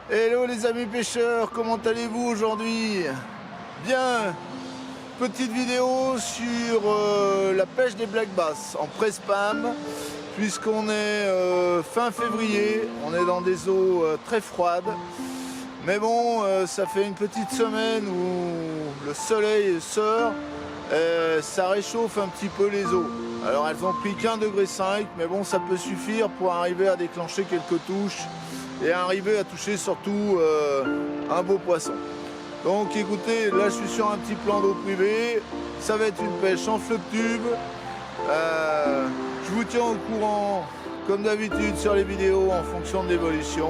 Hello les amis pêcheurs, comment allez-vous aujourd'hui? Bien, petite vidéo sur la pêche des black bass en pré-spam, puisqu'on est fin février, on est dans des eaux très froides. Mais bon, ça fait une petite semaine où le soleil sort, ça réchauffe un petit peu les eaux. Alors elles ont pris qu'1,5 degré, mais bon, ça peut suffire pour arriver à déclencher quelques touches et arriver à toucher surtout un beau poisson. Donc écoutez, là je suis sur un petit plan d'eau privée, ça va être une pêche en flotte tube. Je vous tiens au courant comme d'habitude sur les vidéos en fonction de l'évolution.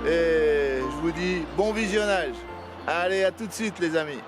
Et je vous dis bon visionnage. Allez, à tout de suite les amis.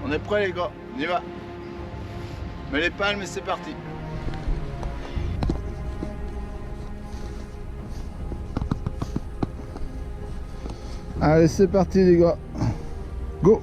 On est prêts les gars, on y va. Mets les palmes et c'est parti. Allez, c'est parti les gars. Go.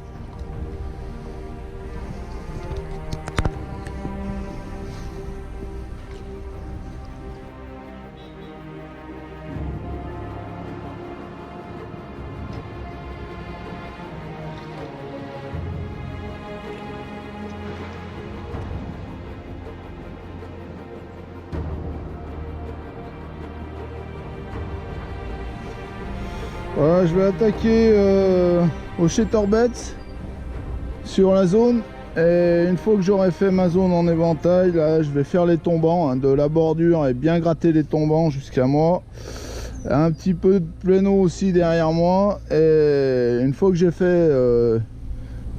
Voilà, je vais attaquer au Chatterbait sur la zone, et une fois que j'aurai fait ma zone en éventail, là je vais faire les tombants hein, de la bordure et bien gratter les tombants jusqu'à moi. Un petit peu de pléno aussi derrière moi, et une fois que j'ai fait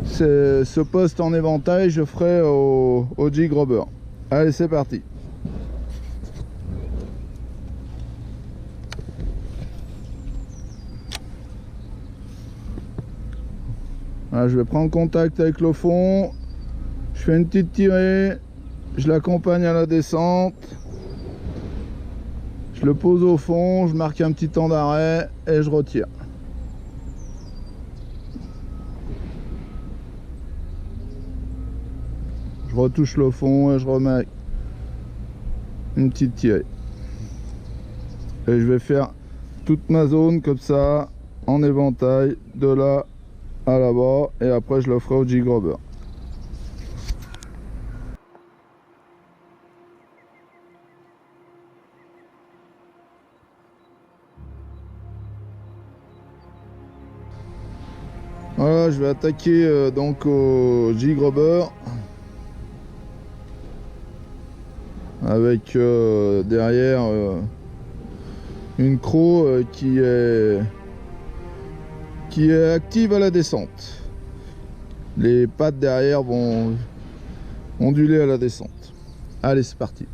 ce poste en éventail, je ferai au jig robber. Allez, c'est parti. Voilà, je vais prendre contact avec le fond, je fais une petite tirée, je l'accompagne à la descente, je le pose au fond, je marque un petit temps d'arrêt et je retire. Je retouche le fond et je remets une petite tirée. Et je vais faire toute ma zone comme ça, en éventail, de là à là-bas, et après je le ferai au jig robber. Voilà, je vais attaquer donc au jig robber avec derrière une croc qui est active à la descente. Les pattes derrière vont onduler à la descente. Allez, c'est parti.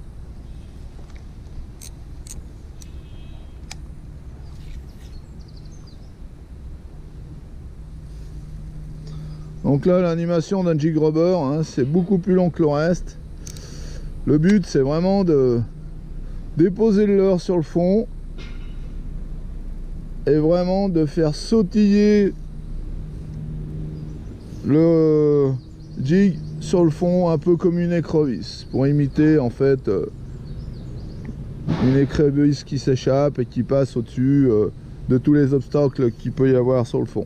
Donc là, l'animation d'un jig robber, hein, c'est beaucoup plus long que le reste. Le but, c'est vraiment de déposer le leurre sur le fond et vraiment de faire sautiller le jig sur le fond, un peu comme une écrevisse, pour imiter en fait une écrevisse qui s'échappe et qui passe au-dessus de tous les obstacles qu'il peut y avoir sur le fond.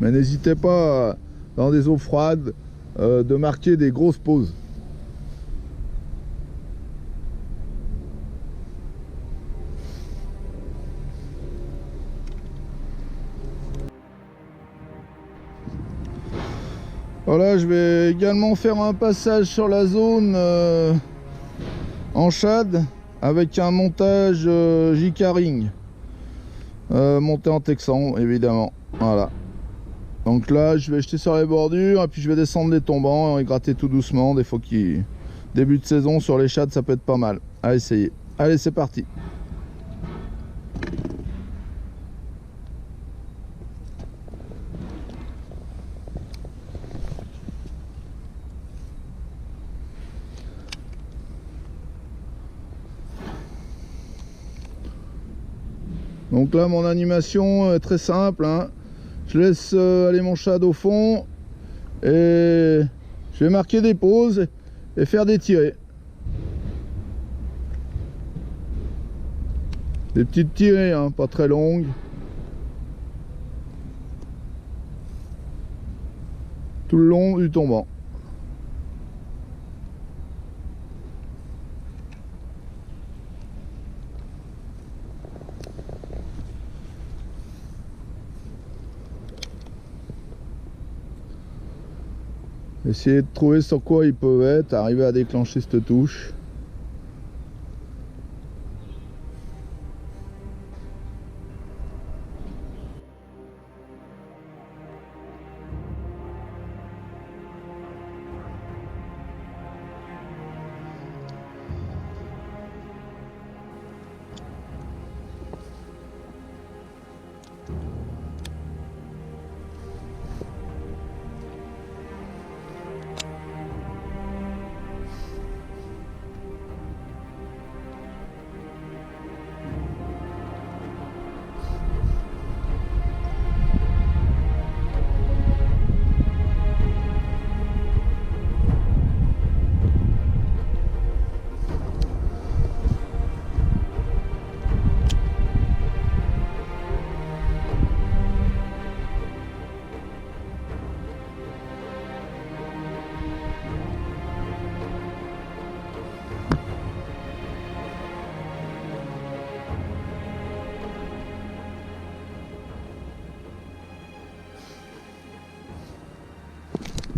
Mais n'hésitez pas, dans des eaux froides, de marquer des grosses pauses. Voilà, je vais également faire un passage sur la zone en shad avec un montage JK Ring monté en texan évidemment. Voilà. Donc là, je vais jeter sur les bordures et puis je vais descendre les tombants et gratter tout doucement. Des fois qu'il début de saison sur les chades, ça peut être pas mal à essayer. Allez, c'est parti. Donc là, mon animation est très simple, hein. Je laisse aller mon shad au fond et je vais marquer des pauses et faire des tirées. Des petites tirées, hein, pas très longues. Tout le long du tombant. Essayer de trouver sur quoi ils peuvent être, arriver à déclencher cette touche.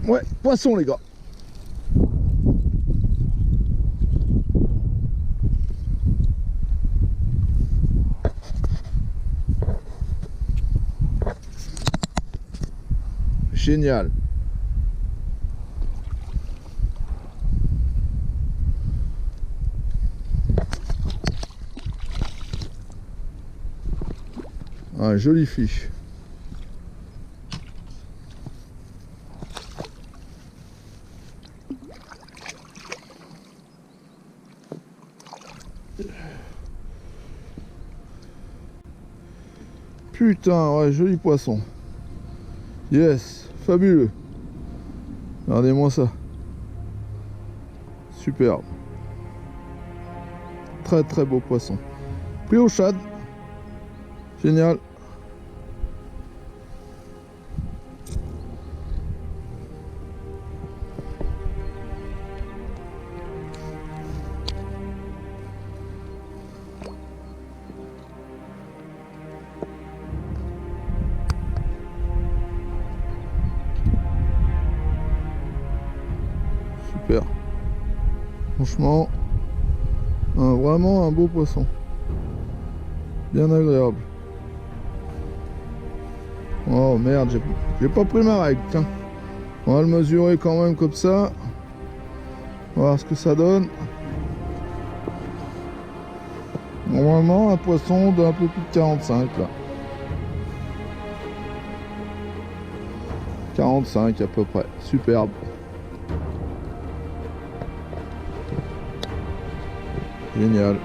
Ouais, poisson les gars. Génial. Un joli fiche. Putain, ouais, joli poisson. Yes, fabuleux. Regardez-moi ça. Superbe. Très très beau poisson. Pris au shad. Génial. Super. Franchement, vraiment un beau poisson. Bien agréable. Oh merde, j'ai pas pris ma règle. Tiens. On va le mesurer quand même comme ça. On va voir ce que ça donne. Normalement, un poisson d'un peu plus de 45 là. 45 à peu près. Superbe. Génial.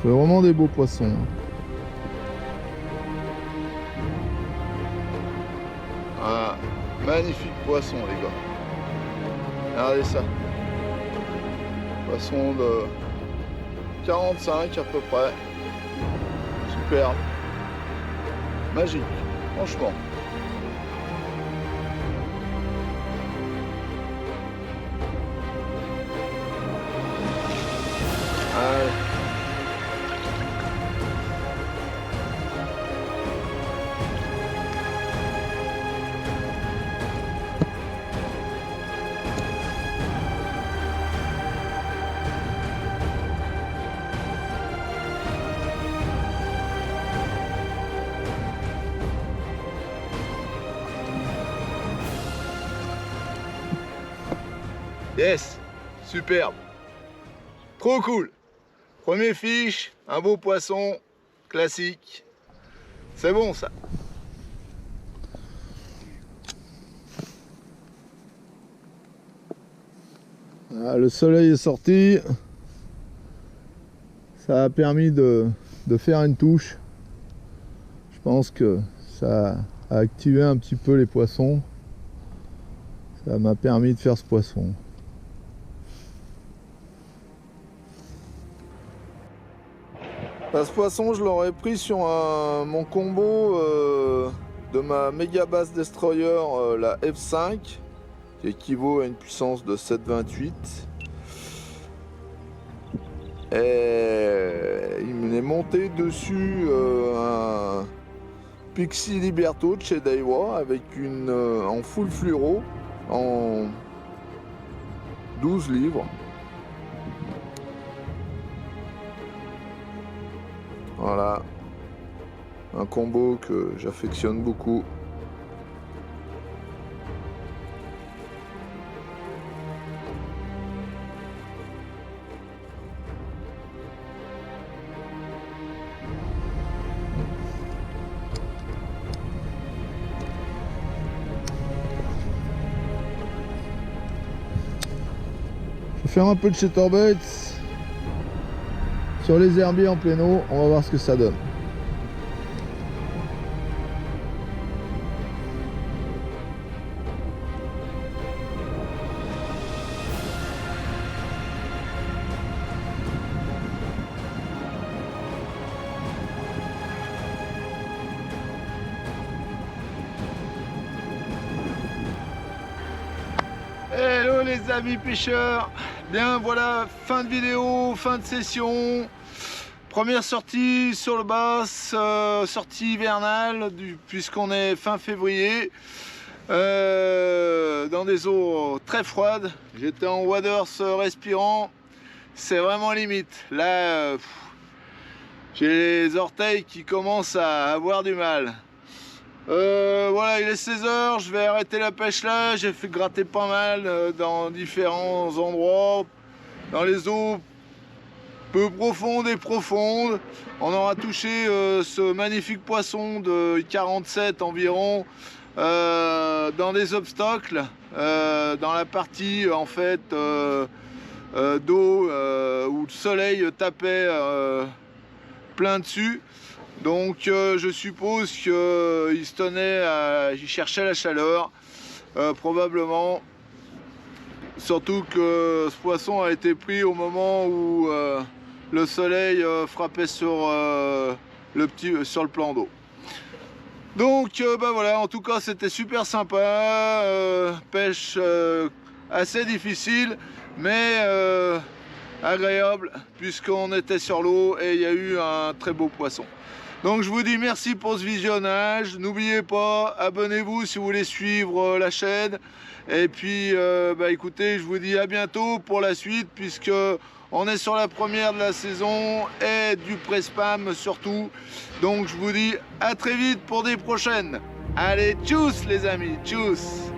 C'est vraiment des beaux poissons. Un magnifique poisson les gars. Regardez ça. Poisson de 45 à peu près. Superbe. Magique. Franchement. Allez. Yes, superbe. Trop cool. Premier fiche, un beau poisson, classique. C'est bon ça. Ah, le soleil est sorti. Ça a permis de faire une touche. Je pense que ça a activé un petit peu les poissons. Ça m'a permis de faire ce poisson. Là, ce poisson, je l'aurais pris sur mon combo de ma méga bass destroyer, la F5, qui équivaut à une puissance de 7,28. Et il m'est monté dessus un Pixie Liberto de chez Daiwa avec une en full fluoro en 12 livres. Voilà, un combo que j'affectionne beaucoup. Je vais faire un peu de chatterbaits sur les herbiers en plein eau, on va voir ce que ça donne. Hello les amis pêcheurs. Bien voilà, fin de vidéo, fin de session. Première sortie sur le bass, sortie hivernale, puisqu'on est fin février, dans des eaux très froides. J'étais en waders respirant, c'est vraiment limite. Là, j'ai les orteils qui commencent à avoir du mal. Voilà, il est 16h, je vais arrêter la pêche là. J'ai fait gratter pas mal dans différents endroits, dans les eaux peu profondes et profondes. On aura touché ce magnifique poisson de 47 environ dans des obstacles, dans la partie en fait d'eau où le soleil tapait plein dessus. Donc je suppose qu'il se tenait il cherchait la chaleur, probablement. Surtout que ce poisson a été pris au moment où le soleil frappait sur le plan d'eau. Donc bah voilà, en tout cas c'était super sympa, pêche assez difficile mais agréable puisqu'on était sur l'eau et il y a eu un très beau poisson. Donc je vous dis merci pour ce visionnage, n'oubliez pas, abonnez-vous si vous voulez suivre la chaîne. Et puis bah écoutez, je vous dis à bientôt pour la suite, puisque on est sur la première de la saison et du pré-spam surtout. Donc je vous dis à très vite pour des prochaines. Allez, tchuss les amis, tchuss.